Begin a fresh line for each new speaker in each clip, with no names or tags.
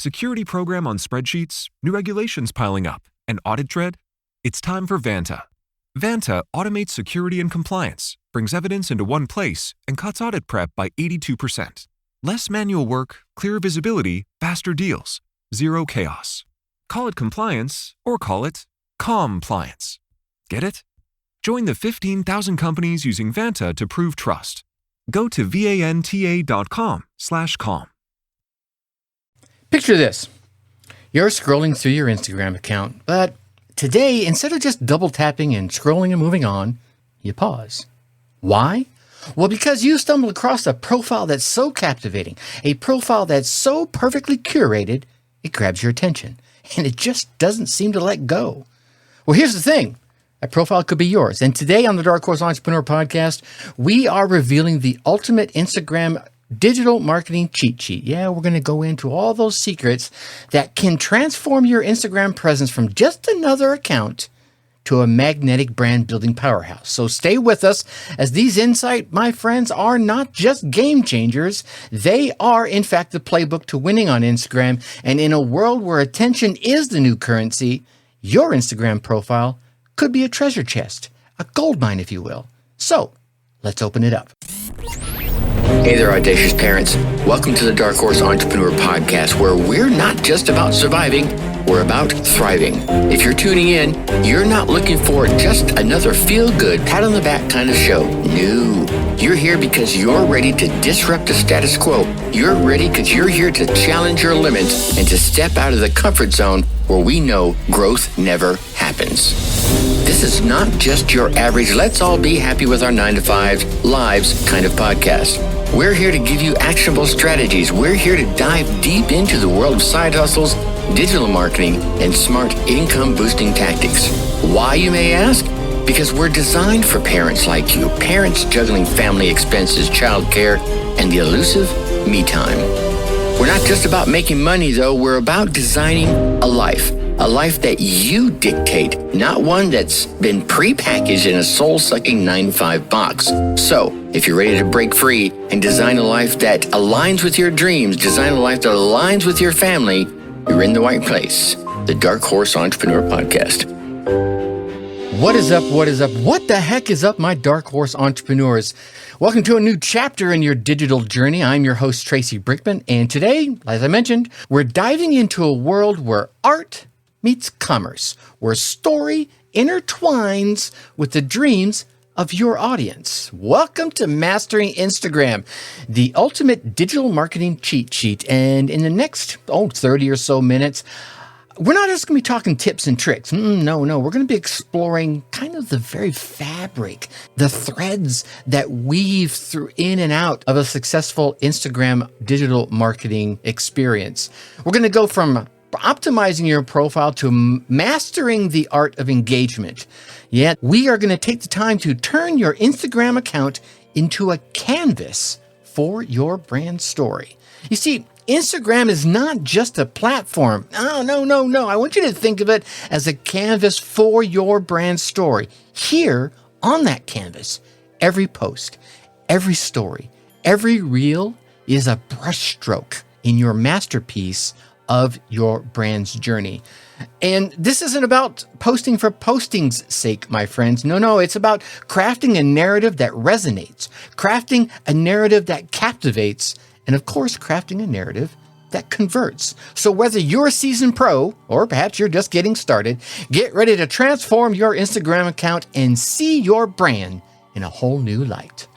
Security program on spreadsheets, new regulations piling up, and audit dread? It's time for Vanta. Vanta automates security and compliance, brings evidence into one place, and cuts audit prep by 82%. Less manual work, clearer visibility, faster deals, zero chaos. Call it compliance or call it compliance. Get it? Join the 15,000 companies using Vanta to prove trust. Go to vanta.com/calm.
Picture this. You're scrolling through your Instagram account, but today, instead of just double tapping and scrolling and moving on, you pause. Why? Well, because you stumbled across a profile that's so captivating, a profile that's so perfectly curated, it grabs your attention, and it just doesn't seem to let go. Well, here's the thing. That profile could be yours. And today on the Dark Horse Entrepreneur Podcast, we are revealing the ultimate Instagram digital marketing cheat sheet. Yeah, we're going to go into all those secrets that can transform your Instagram presence from just another account to a magnetic brand building powerhouse. So stay with us, as these insights, my friends, are not just game changers. They are, in fact, the playbook to winning on Instagram. And in a world where attention is the new currency, your Instagram profile could be a treasure chest, a gold mine, if you will. So let's open it up.
Hey there, audacious parents. Welcome to the Dark Horse Entrepreneur Podcast, where we're not just about surviving, we're about thriving. If you're tuning in, you're not looking for just another feel-good, pat-on-the-back kind of show. No. You're here because you're ready to disrupt the status quo. You're ready because you're here to challenge your limits and to step out of the comfort zone where we know growth never happens. This is not just your average, let's all be happy with our 9-to-5 lives kind of podcast. We're here to give you actionable strategies. We're here to dive deep into the world of side hustles, digital marketing, and smart income-boosting tactics. Why, you may ask? Because we're designed for parents like you, parents juggling family expenses, childcare, and the elusive me time. We're not just about making money, though. We're about designing a life that you dictate, not one that's been prepackaged in a soul-sucking 9-to-5 box. So, if you're ready to break free and design a life that aligns with your dreams, design a life that aligns with your family, you're in the right place. The Dark Horse Entrepreneur Podcast.
What is up? What is up? What the heck is up, my Dark Horse entrepreneurs? Welcome to a new chapter in your digital journey. I'm your host, Tracy Brickman, and today, as I mentioned, we're diving into a world where art meets commerce, where story intertwines with the dreams of your audience. Welcome to Mastering Instagram, the ultimate digital marketing cheat sheet. And in the next 30 or so minutes, we're not just going to be talking tips and tricks. No. We're going to be exploring kind of the very fabric, the threads that weave through in and out of a successful Instagram digital marketing experience. We're going to go from optimizing your profile to mastering the art of engagement. Yet we are going to take the time to turn your Instagram account into a canvas for your brand story. You see, Instagram is not just a platform. Oh, no. I want you to think of it as a canvas for your brand story. Here, on that canvas, every post, every story, every reel is a brushstroke in your masterpiece of your brand's journey. And this isn't about posting for posting's sake, my friends. No, it's about crafting a narrative that resonates, crafting a narrative that captivates, and of course, crafting a narrative that converts. So whether you're a seasoned pro, or perhaps you're just getting started, get ready to transform your Instagram account and see your brand in a whole new light.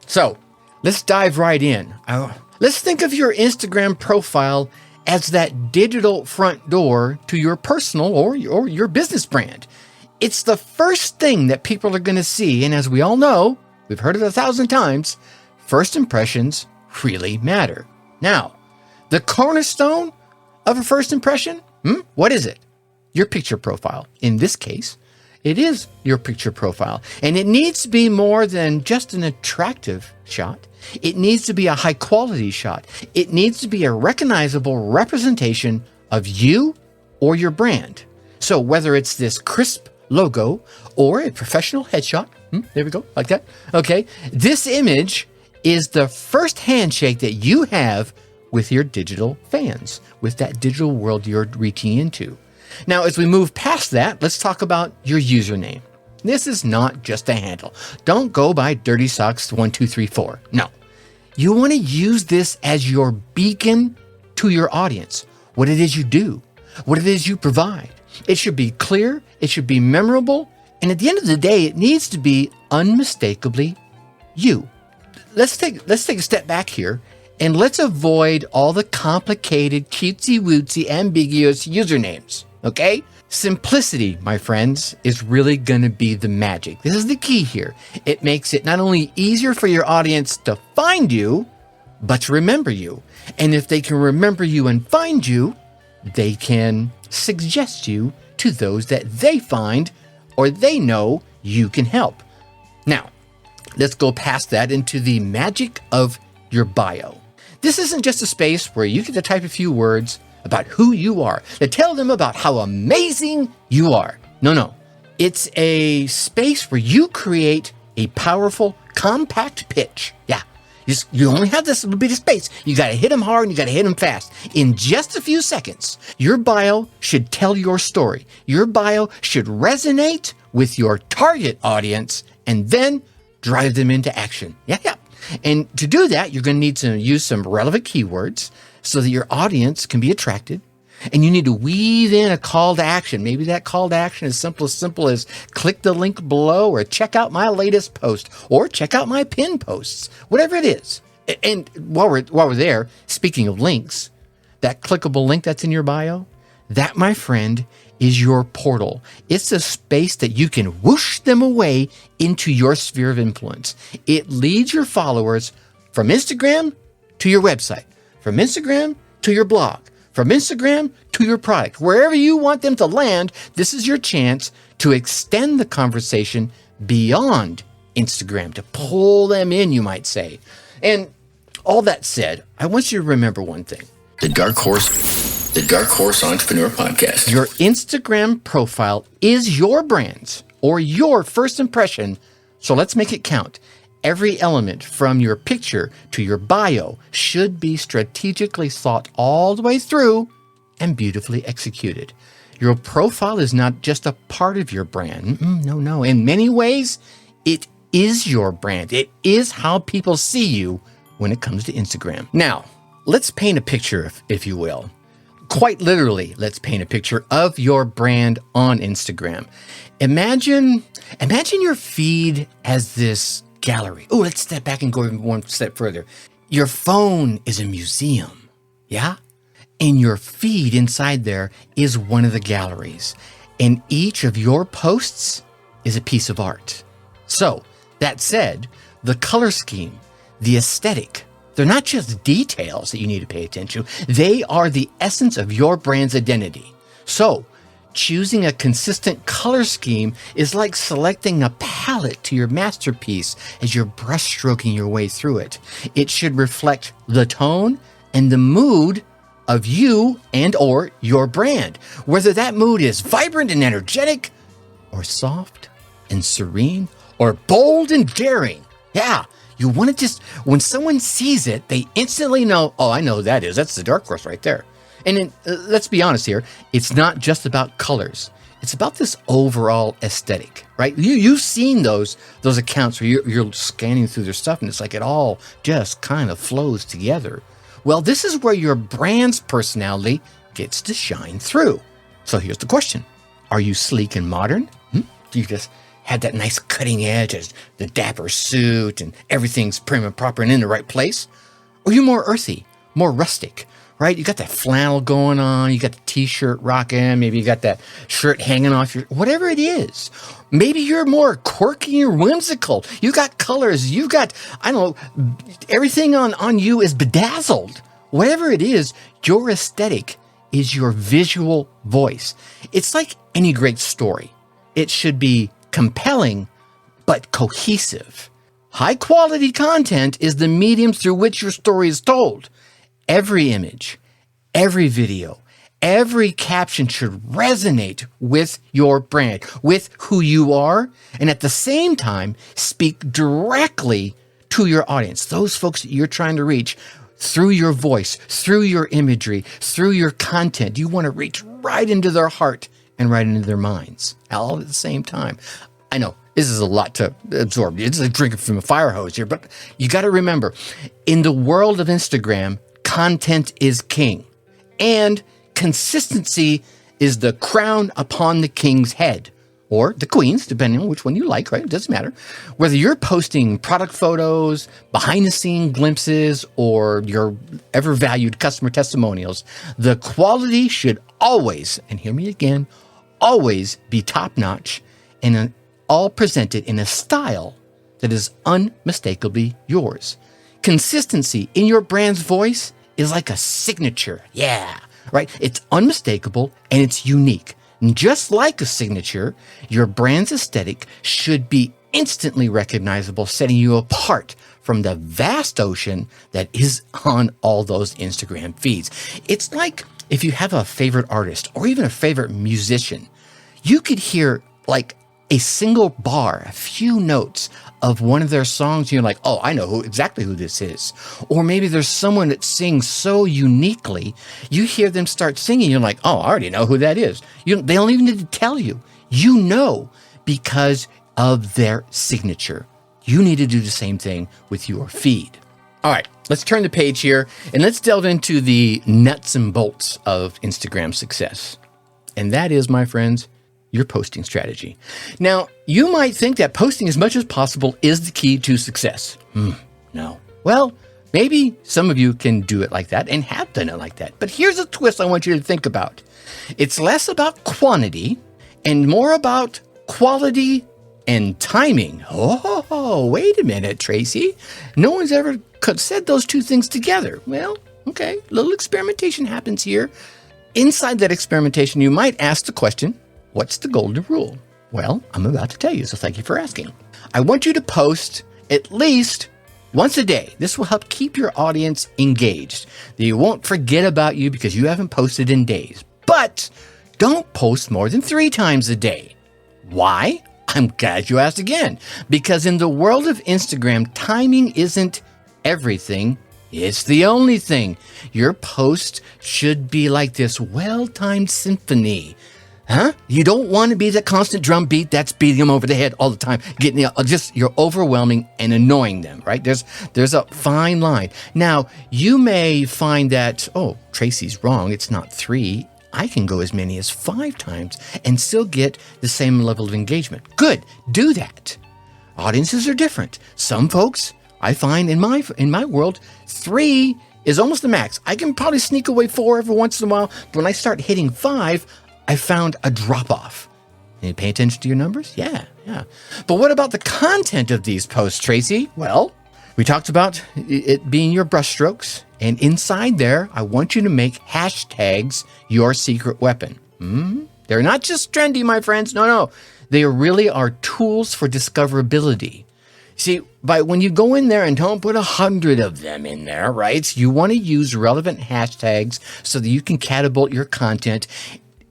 So let's dive right in. Let's think of your Instagram profile as that digital front door to your personal or your business brand. It's the first thing that people are going to see. And as we all know, we've heard it 1,000 times, first impressions really matter. Now, the cornerstone of a first impression, what is it? Your picture profile. In this case, it is your picture profile. And it needs to be more than just an attractive shot. It needs to be a high quality shot. It needs to be a recognizable representation of you or your brand. So whether it's this crisp logo or a professional headshot, there we go, like that. Okay, this image is the first handshake that you have with your digital fans, with that digital world you're reaching into. Now, as we move past that, let's talk about your username. This is not just a handle. Don't go by Dirty Socks 1234. No. You want to use this as your beacon to your audience. What it is you do, what it is you provide. It should be clear, it should be memorable, and at the end of the day, it needs to be unmistakably you. Let's take a step back here and let's avoid all the complicated, cutesy-wootsy, ambiguous usernames, okay? Simplicity, my friends, is really going to be the magic. This is the key here. It makes it not only easier for your audience to find you, but to remember you. And if they can remember you and find you, they can suggest you to those that they find or they know you can help. Now, let's go past that into the magic of your bio. This isn't just a space where you get to type a few words about who you are, to tell them about how amazing you are. No. It's a space where you create a powerful, compact pitch. Yeah. You only have this little bit of space. You got to hit them hard and you got to hit them fast. In just a few seconds, your bio should tell your story. Your bio should resonate with your target audience and then drive them into action. Yeah. And to do that, you're going to need to use some relevant keywords so that your audience can be attracted. And you need to weave in a call to action. Maybe that call to action is simple as click the link below or check out my latest post or check out my pinned posts, whatever it is. And while we're there, speaking of links, that clickable link that's in your bio, that, my friend, is your portal. It's a space that you can whoosh them away into your sphere of influence. It leads your followers from Instagram to your website, from Instagram to your blog, from Instagram to your product. Wherever you want them to land, this is your chance to extend the conversation beyond Instagram, to pull them in, you might say. And all that said, I want you to remember one thing.
The Dark Horse Entrepreneur Podcast.
Your Instagram profile is your brand or your first impression, so let's make it count. Every element from your picture to your bio should be strategically thought all the way through and beautifully executed. Your profile is not just a part of your brand. No. In many ways, it is your brand. It is how people see you when it comes to Instagram. Now, let's paint a picture, if you will. Quite literally, let's paint a picture of your brand on Instagram. Imagine your feed as this gallery. Oh, let's step back and go one step further. Your phone is a museum, yeah? And your feed inside there is one of the galleries. And each of your posts is a piece of art. So, that said, the color scheme, the aesthetic, they're not just details that you need to pay attention to. They are the essence of your brand's identity. So, choosing a consistent color scheme is like selecting a palette to your masterpiece as you're brushstroking your way through it. It should reflect the tone and the mood of you and or your brand, whether that mood is vibrant and energetic or soft and serene or bold and daring. Yeah. You want to just, when someone sees it, they instantly know, oh, I know who that is. That's the Dark Horse right there. And then, let's be honest here. It's not just about colors. It's about this overall aesthetic, right? You've seen those accounts where you're scanning through their stuff and it's like it all just kind of flows together. Well, this is where your brand's personality gets to shine through. So here's the question. Are you sleek and modern? Do you just had that nice cutting edge, the dapper suit, and everything's prim and proper and in the right place? Or are you more earthy, more rustic, right? You got that flannel going on, you got the t-shirt rocking, maybe you got that shirt hanging off your, whatever it is. Maybe you're more quirky or whimsical. You got colors, you got, I don't know, everything on you is bedazzled. Whatever it is, your aesthetic is your visual voice. It's like any great story. It should be compelling, but cohesive. High quality content is the medium through which your story is told. Every image, every video, every caption should resonate with your brand, with who you are, and at the same time, speak directly to your audience, those folks that you're trying to reach through your voice, through your imagery, through your content. You want to reach right into their heart and right into their minds, all at the same time. I know this is a lot to absorb. It's like drinking from a fire hose here, but you got to remember, in the world of Instagram, content is king, and consistency is the crown upon the king's head, or the queen's, depending on which one you like, right? It doesn't matter. Whether you're posting product photos, behind-the-scene glimpses, or your ever-valued customer testimonials, the quality should always, and hear me again, always be top-notch and all presented in a style that is unmistakably yours. Consistency in your brand's voice is like a signature. Yeah, right? It's unmistakable and it's unique. And just like a signature, your brand's aesthetic should be instantly recognizable, setting you apart from the vast ocean that is on all those Instagram feeds. It's like if you have a favorite artist or even a favorite musician, you could hear like a single bar, a few notes of one of their songs, and you're like, oh, I know exactly who this is. Or maybe there's someone that sings so uniquely, you hear them start singing, you're like, oh, I already know who that is. They don't even need to tell you. You know, because of their signature. You need to do the same thing with your feed. All right, let's turn the page here and let's delve into the nuts and bolts of Instagram success. And that is, my friends, your posting strategy. Now, you might think that posting as much as possible is the key to success. No. Well, maybe some of you can do it like that and have done it like that. But here's a twist I want you to think about. It's less about quantity and more about quality and timing. Oh, wait a minute, Tracy. No one's ever said those two things together. Well, okay, little experimentation happens here. Inside that experimentation, you might ask the question, what's the golden rule? Well, I'm about to tell you, so thank you for asking. I want you to post at least once a day. This will help keep your audience engaged. They won't forget about you because you haven't posted in days. But don't post more than 3 times a day. Why? I'm glad you asked again. Because in the world of Instagram, timing isn't everything. It's the only thing. Your post should be like this well-timed symphony. Huh? You don't want to be the constant drum beat that's beating them over the head all the time. You're overwhelming and annoying them, right? There's a fine line. Now, you may find that, oh, Tracy's wrong. It's not 3. I can go as many as 5 times and still get the same level of engagement. Good. Do that. Audiences are different. Some folks, I find in my world, 3 is almost the max. I can probably sneak away 4 every once in a while, but when I start hitting 5, I found a drop-off. You pay attention to your numbers? Yeah. But what about the content of these posts, Tracy? Well, we talked about it being your brushstrokes, and inside there, I want you to make hashtags your secret weapon. They're not just trendy, my friends. No. They really are tools for discoverability. See, when you go in there and don't put 100 of them in there, right? You want to use relevant hashtags so that you can catapult your content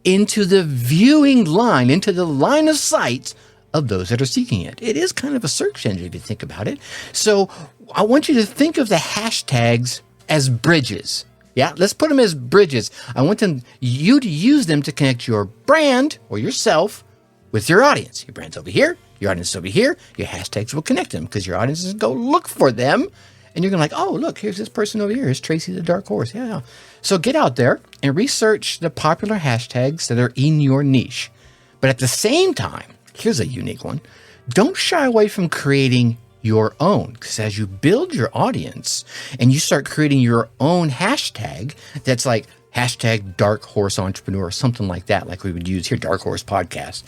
into the viewing line, into the line of sight of those that are seeking it. It is kind of a search engine if you think about it. So I want you to think of the hashtags as bridges. Yeah, let's put them as bridges. I want you to use them to connect your brand or yourself with your audience. Your brand's over here, your audience is over here. Your hashtags will connect them because your audience is going to go look for them. And you're going to oh, look, here's this person over here. Here's Tracy the Dark Horse. Yeah. So get out there and research the popular hashtags that are in your niche. But at the same time, here's a unique one. Don't shy away from creating your own, because as you build your audience and you start creating your own hashtag that's like hashtag Dark Horse Entrepreneur or something like that, like we would use here, Dark Horse Podcast,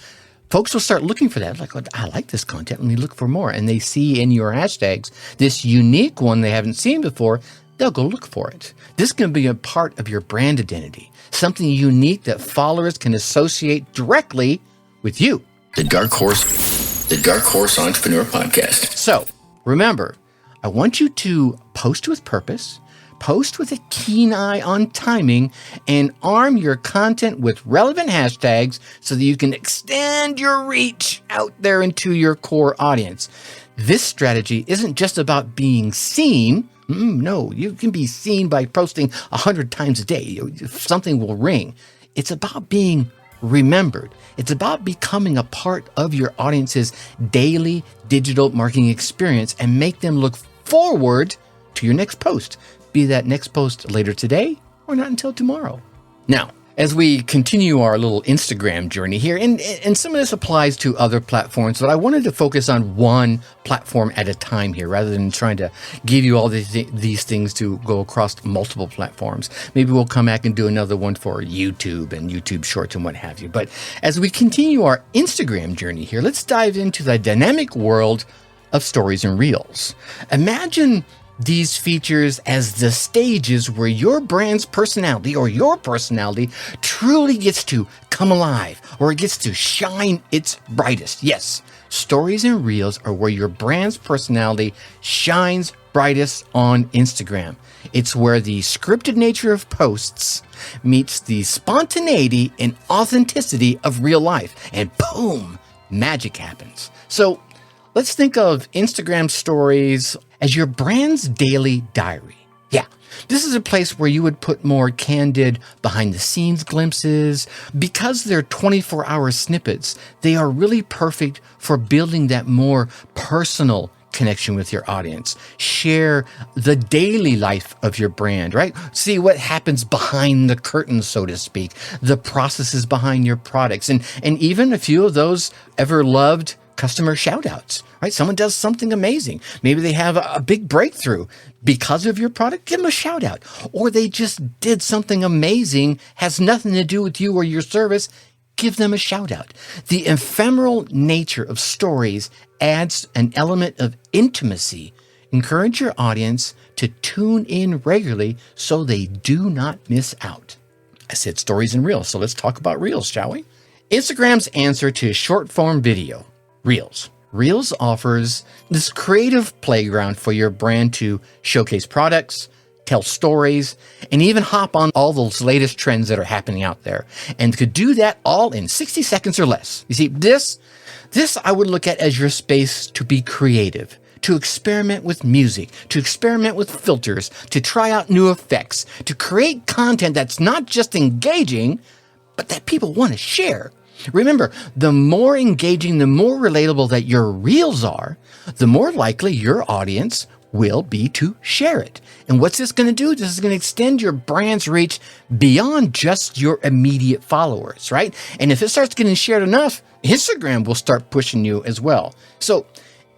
folks will start looking for that. Like, I like this content. Let me look for more. And they see in your hashtags this unique one they haven't seen before. They'll go look for it. This can be a part of your brand identity, something unique that followers can associate directly with you.
The Dark Horse Entrepreneur Podcast.
So remember, I want you to post with purpose, post with a keen eye on timing, and arm your content with relevant hashtags so that you can extend your reach out there into your core audience. This strategy isn't just about being seen No, you can be seen by posting 100 times a day. Something will ring. It's about being remembered. It's about becoming a part of your audience's daily digital marketing experience and make them look forward to your next post, be that next post later today or not until tomorrow. Now, as we continue our little Instagram journey here, and some of this applies to other platforms, but I wanted to focus on one platform at a time here rather than trying to give you all these things to go across multiple platforms. Maybe we'll come back and do another one for YouTube and YouTube Shorts and what have you. But as we continue our Instagram journey here, let's dive into the dynamic world of stories and reels. Imagine these features as the stages where your brand's personality or your personality truly gets to come alive, or it gets to shine its brightest. Yes, stories and reels are where your brand's personality shines brightest on Instagram. It's where the scripted nature of posts meets the spontaneity and authenticity of real life, and boom, magic happens. So let's think of Instagram stories as your brand's daily diary. Yeah, this is a place where you would put more candid behind-the-scenes glimpses. Because they're 24-hour snippets, they are really perfect for building that more personal connection with your audience. Share the daily life of your brand, right? See what happens behind the curtain, so to speak, the processes behind your products, and even a few of those ever-loved customer shout-outs, right? Someone does something amazing. Maybe they have a big breakthrough because of your product. Give them a shout-out. Or they just did something amazing, has nothing to do with you or your service. Give them a shout-out. The ephemeral nature of stories adds an element of intimacy. Encourage your audience to tune in regularly so they do not miss out. I said stories and reels, so let's talk about reels, shall we? Instagram's answer to short-form video. Reels. Reels offers this creative playground for your brand to showcase products, tell stories, and even hop on all those latest trends that are happening out there. And could do that all in 60 seconds or less. You see, this I would look at as your space to be creative, to experiment with music, to experiment with filters, to try out new effects, to create content that's not just engaging, but that people want to share. Remember, the more engaging, the more relatable that your reels are, the more likely your audience will be to share it. And what's this going to do? This is going to extend your brand's reach beyond just your immediate followers, right? And if it starts getting shared enough, Instagram will start pushing you as well. So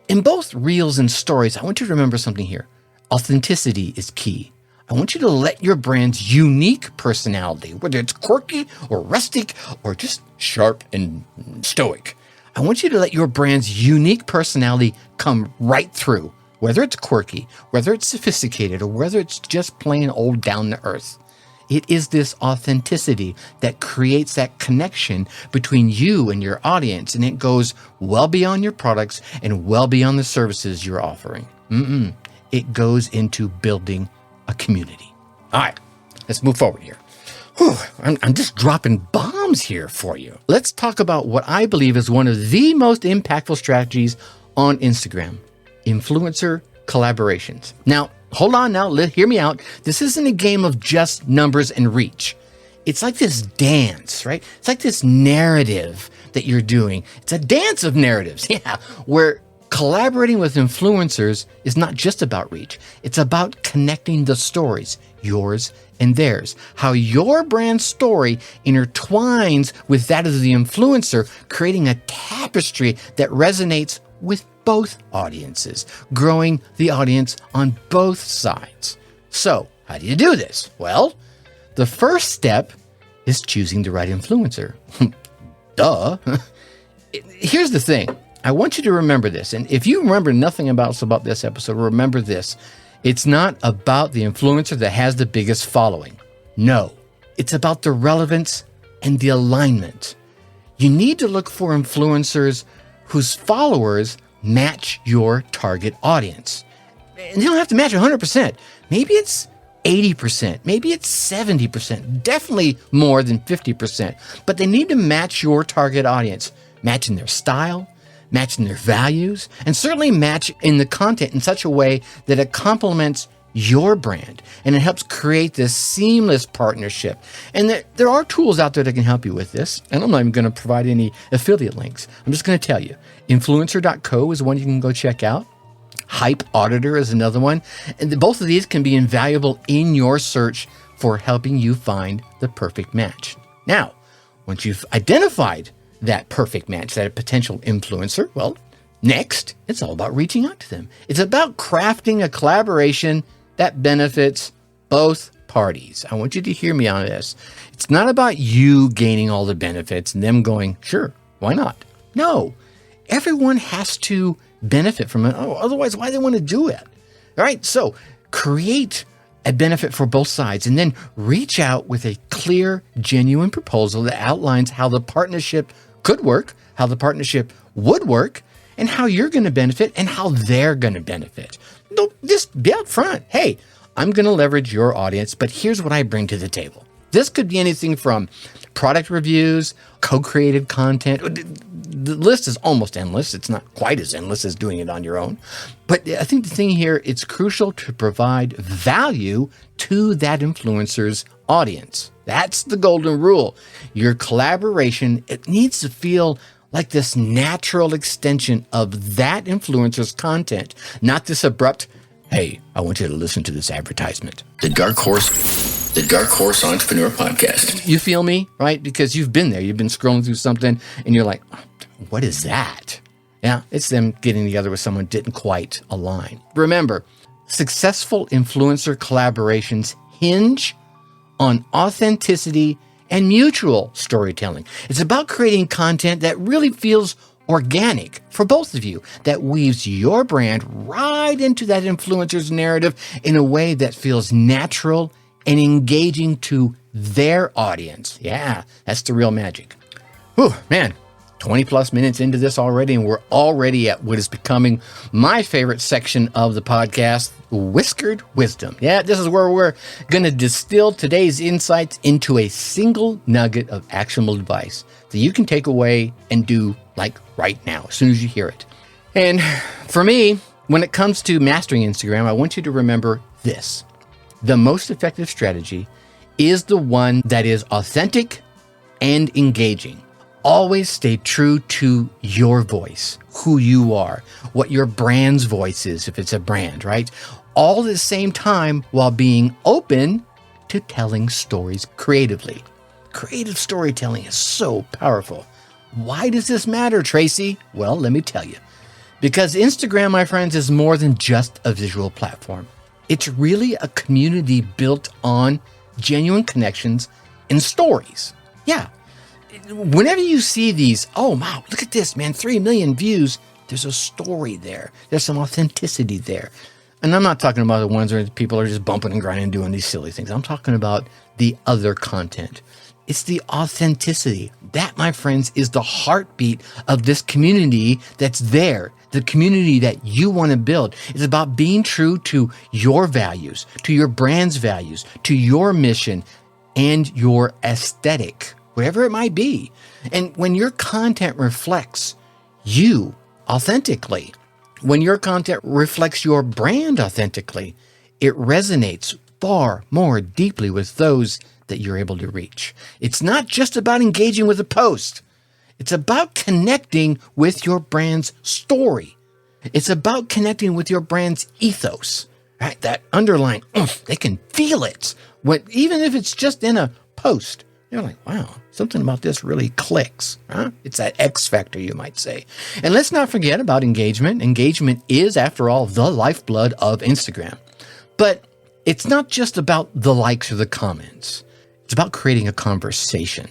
in both reels and stories, I want you to remember something here. Authenticity is key. I want you to let your brand's unique personality, whether it's quirky or rustic or just sharp and stoic, I want you to let your brand's unique personality come right through, whether it's quirky, whether it's sophisticated, or whether it's just plain old down to earth. It is this authenticity that creates that connection between you and your audience, and it goes well beyond your products and well beyond the services you're offering. It goes into building a community. All right, let's move forward here. I'm just dropping bombs here for you. Let's talk about what I believe is one of the most impactful strategies on Instagram: influencer collaborations. Now, hold on now, hear me out. This isn't a game of just numbers and reach. It's like this dance, right? It's like this narrative that you're doing. It's a dance of narratives, where collaborating with influencers is not just about reach. It's about connecting the stories, yours and theirs. How your brand story intertwines with that of the influencer, creating a tapestry that resonates with both audiences, growing the audience on both sides. So, how do you do this? Well, the first step is choosing the right influencer. Duh. Here's the thing. I want you to remember this. And if you remember nothing else about this episode, remember this. It's not about the influencer that has the biggest following. No, it's about the relevance and the alignment. You need to look for influencers whose followers match your target audience. And they don't have to match 100%. Maybe it's 80%, maybe it's 70%, definitely more than 50%, but they need to match your target audience, matching their style, matching their values, and certainly match in the content in such a way that it complements your brand, and it helps create this seamless partnership. And there are tools out there that can help you with this, and I'm not even going to provide any affiliate links. I'm just going to tell you. Influencer.co is one you can go check out. Hype Auditor is another one. And both of these can be invaluable in your search for helping you find the perfect match. Now, once you've identified that perfect match, that potential influencer, well, next, it's all about reaching out to them. It's about crafting a collaboration that benefits both parties. I want you to hear me on this. It's not about you gaining all the benefits and them going, sure, why not? No, everyone has to benefit from it. Oh, otherwise, why do they want to do it? All right, so create a benefit for both sides and then reach out with a clear, genuine proposal that outlines how the partnership could work, how the partnership would work, and how you're going to benefit and how they're going to benefit. Don't just be up front. Hey, I'm going to leverage your audience, but here's what I bring to the table. This could be anything from product reviews, co-created content. The list is almost endless. It's not quite as endless as doing it on your own. But I think the thing here, it's crucial to provide value to that influencer's audience. That's the golden rule. Your collaboration, it needs to feel like this natural extension of that influencer's content, not this abrupt, hey, I want you to listen to this advertisement.
The Dark Horse Entrepreneur Podcast.
You feel me, right? Because you've been there. You've been scrolling through something and you're like, what is that? Yeah, it's them getting together with someone didn't quite align. Remember, successful influencer collaborations hinge on authenticity and mutual storytelling. It's about creating content that really feels organic for both of you, that weaves your brand right into that influencer's narrative in a way that feels natural and engaging to their audience. Yeah, that's the real magic. Whew, man, 20 plus minutes into this already, and we're already at what is becoming my favorite section of the podcast, Whiskered Wisdom. Yeah, this is where we're going to distill today's insights into a single nugget of actionable advice that you can take away and do like right now, as soon as you hear it. And for me, when it comes to mastering Instagram, I want you to remember this. The most effective strategy is the one that is authentic and engaging. Always stay true to your voice, who you are, what your brand's voice is, if it's a brand, right? All at the same time while being open to telling stories creatively. Creative storytelling is so powerful. Why does this matter, Tracy? Well, let me tell you. Because Instagram, my friends, is more than just a visual platform. It's really a community built on genuine connections and stories. Yeah. Whenever you see these, oh, wow, look at this, man, 3 million views. There's a story there. There's some authenticity there. And I'm not talking about the ones where people are just bumping and grinding and doing these silly things. I'm talking about the other content. It's the authenticity. That, my friends, is the heartbeat of this community that's there, the community that you want to build. It's about being true to your values, to your brand's values, to your mission, and your aesthetic, whatever it might be. And when your content reflects you authentically, when your content reflects your brand authentically, it resonates far more deeply with those that you're able to reach. It's not just about engaging with a post. It's about connecting with your brand's story. It's about connecting with your brand's ethos, right? That underlying oomph, they can feel it. Even if it's just in a post, you're like, wow, something about this really clicks. Huh? It's that X factor, you might say. And let's not forget about engagement. Engagement is, after all, the lifeblood of Instagram. But it's not just about the likes or the comments. It's about creating a conversation.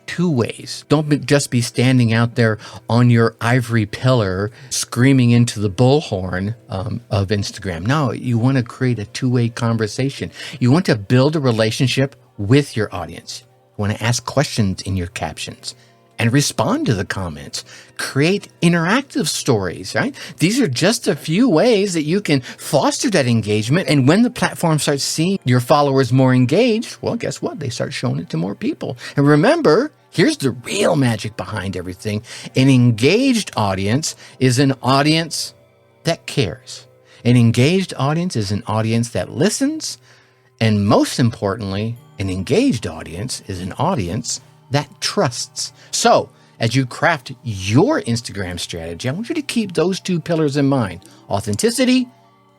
Two ways. Don't just be standing out there on your ivory pillar screaming into the bullhorn of Instagram. No, you want to create a two-way conversation. You want to build a relationship with your audience. You want to ask questions in your captions and respond to the comments. Create interactive stories, right? These are just a few ways that you can foster that engagement. And when the platform starts seeing your followers more engaged, well, guess what? They start showing it to more people. And remember, here's the real magic behind everything. An engaged audience is an audience that cares. An engaged audience is an audience that listens, and most importantly, an engaged audience is an audience that trusts. So, as you craft your Instagram strategy, I want you to keep those two pillars in mind: authenticity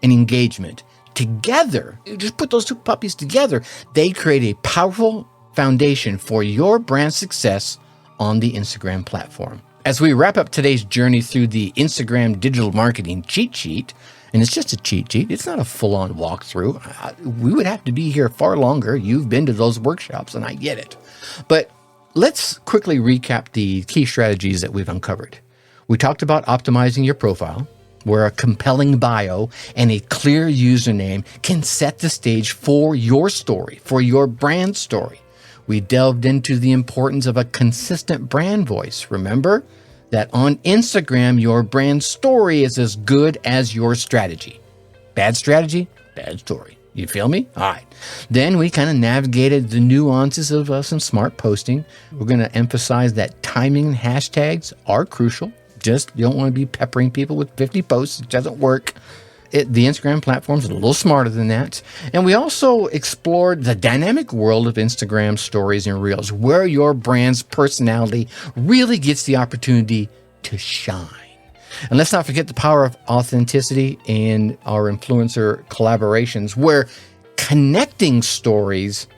and engagement. Together, just put those two puppies together, they create a powerful foundation for your brand success on the Instagram platform. As we wrap up today's journey through the Instagram digital marketing cheat sheet, and it's just a cheat sheet, it's not a full-on walkthrough. We would have to be here far longer. You've been to those workshops, and I get it. But let's quickly recap the key strategies that we've uncovered. We talked about optimizing your profile, where a compelling bio and a clear username can set the stage for your story, for your brand story. We delved into the importance of a consistent brand voice. Remember that on Instagram, your brand story is as good as your strategy. Bad strategy, bad story. You feel me? All right. Then we kind of navigated the nuances of some smart posting. We're going to emphasize that timing and hashtags are crucial. Just you don't want to be peppering people with 50 posts. It doesn't work. The Instagram platform's a little smarter than that. And we also explored the dynamic world of Instagram stories and reels, where your brand's personality really gets the opportunity to shine. And let's not forget the power of authenticity in our influencer collaborations, where connecting stories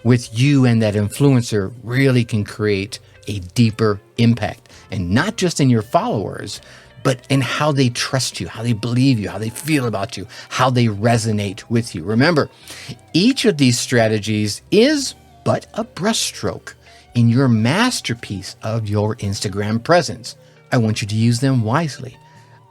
with you and that influencer really can create a deeper impact. And not just in your followers, but in how they trust you, how they believe you, how they feel about you, how they resonate with you. Remember, each of these strategies is but a brushstroke in your masterpiece of your Instagram presence. I want you to use them wisely.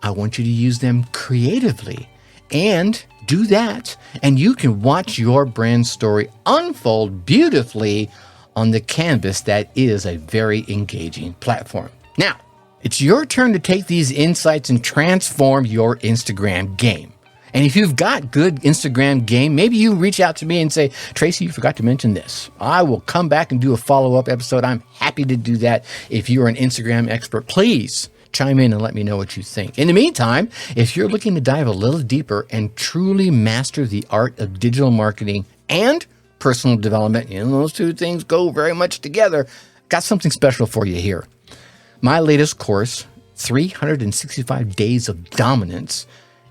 I want you to use them creatively. And do that, and you can watch your brand story unfold beautifully on the canvas that is a very engaging platform. Now, it's your turn to take these insights and transform your Instagram game. And if you've got good Instagram game, maybe you reach out to me and say, Tracy, you forgot to mention this. I will come back and do a follow-up episode. I'm happy to do that. If you're an Instagram expert, please chime in and let me know what you think. In the meantime, if you're looking to dive a little deeper and truly master the art of digital marketing and personal development, and those two things go very much together, got something special for you here. My latest course, 365 Days of Dominance,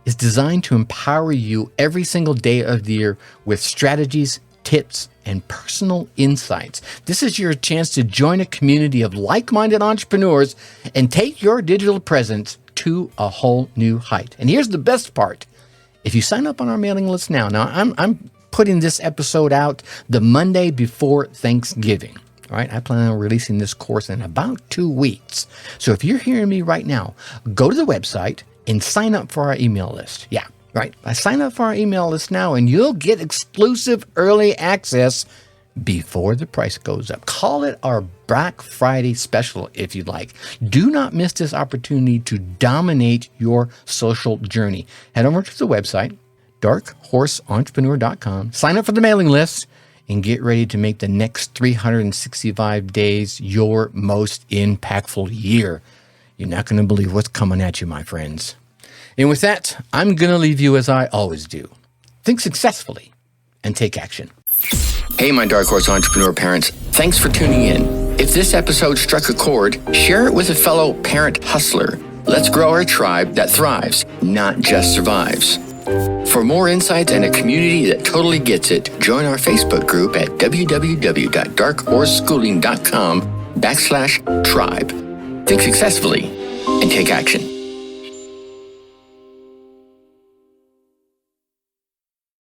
is designed to empower you every single day of the year with strategies, tips, and personal insights. This is your chance to join a community of like-minded entrepreneurs and take your digital presence to a whole new height. And here's the best part. If you sign up on our mailing list now I'm putting this episode out the Monday before Thanksgiving. All right, I plan on releasing this course in about 2 weeks. So if you're hearing me right now, go to the website and sign up for our email list. Yeah, right. I sign up for our email list now, and you'll get exclusive early access before the price goes up. Call it our Black Friday special if you'd like. Do not miss this opportunity to dominate your social journey. Head over to the website, darkhorseentrepreneur.com. Sign up for the mailing list and get ready to make the next 365 days your most impactful year. You're not going to believe what's coming at you, my friends. And with that, I'm going to leave you as I always do. Think successfully and take action.
Hey, my Dark Horse Entrepreneur parents, thanks for tuning in. If this episode struck a chord, share it with a fellow parent hustler. Let's grow our tribe that thrives, not just survives. For more insights and a community that totally gets it, join our Facebook group at www.darkhorseschooling.com/tribe. Think successfully and take action.